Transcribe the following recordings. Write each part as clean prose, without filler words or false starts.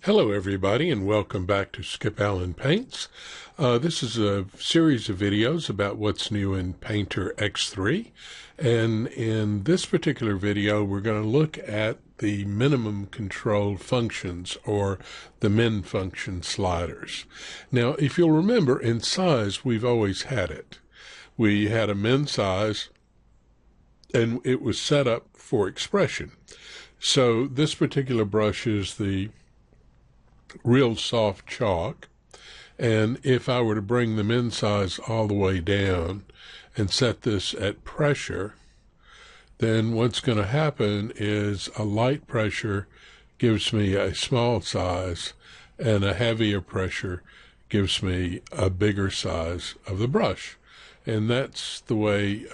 Hello everybody and welcome back to Skip Allen Paints. This is a series of videos about what's new in Painter X3, and in this particular video we're going to look at the minimum control functions, or the min function sliders. Now if you'll remember, in size we've always had it. We had a min size and it was set up for expression. So this particular brush is the real soft chalk, and if I were to bring the min size all the way down and set this at pressure, then what's going to happen is a light pressure gives me a small size and a heavier pressure gives me a bigger size of the brush, and that's the way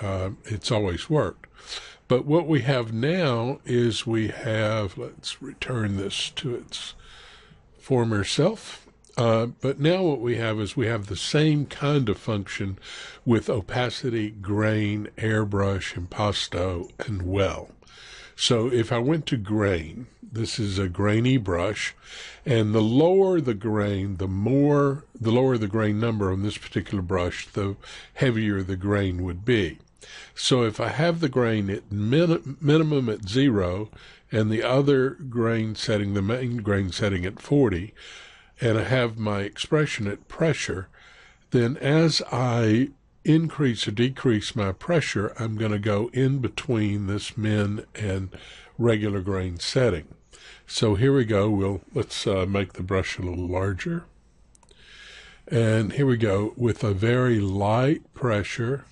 it's always worked. But what we have now is let's return this to its former self. But now what we have is the same kind of function with opacity, grain, airbrush, impasto, and well. So if I went to grain, this is a grainy brush, and the lower the grain, the lower the grain number on this particular brush, the heavier the grain would be. So if I have the grain at minimum at 0, and the other grain setting, the main grain setting at 40, and I have my expression at pressure, then as I increase or decrease my pressure, I'm going to go in between this min and regular grain setting. So here we go. Let's make the brush a little larger. And here we go with a very light pressure.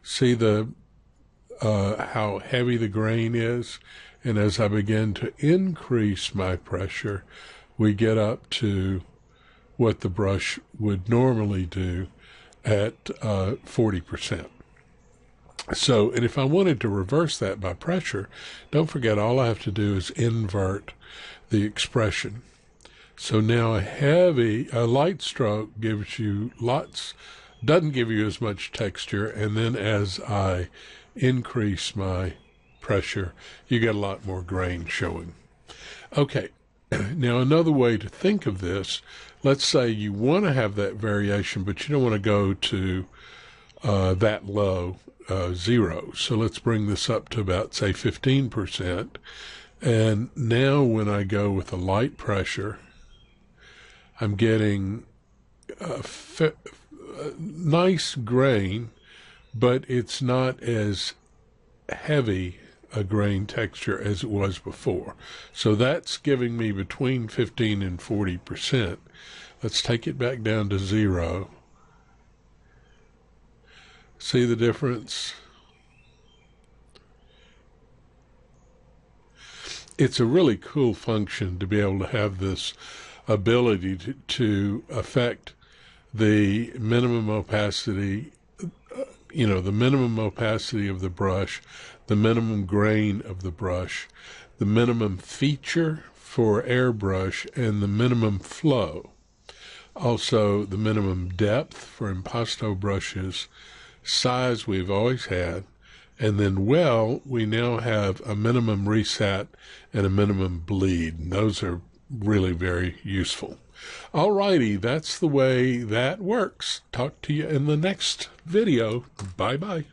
See how heavy the grain is? And as I begin to increase my pressure, we get up to what the brush would normally do at 40%. So, and if I wanted to reverse that by pressure, don't forget all I have to do is invert the expression. So now a light stroke gives you doesn't give you as much texture, and then as I increase my pressure, you get a lot more grain showing. Okay, now another way to think of this, let's say you want to have that variation, but you don't want to go to that low, 0. So let's bring this up to about, say, 15%. And now when I go with a light pressure, I'm getting nice grain, but it's not as heavy a grain texture as it was before. So that's giving me between 15 and 40%. Let's take it back down to 0. See the difference? It's a really cool function to be able to have this ability to affect the minimum opacity, the minimum opacity of the brush, the minimum grain of the brush, the minimum feature for airbrush, and the minimum flow. Also, the minimum depth for impasto brushes, size we've always had, and then we now have a minimum reset and a minimum bleed. And those are really very useful. Alrighty, that's the way that works. Talk to you in the next video. Bye-bye.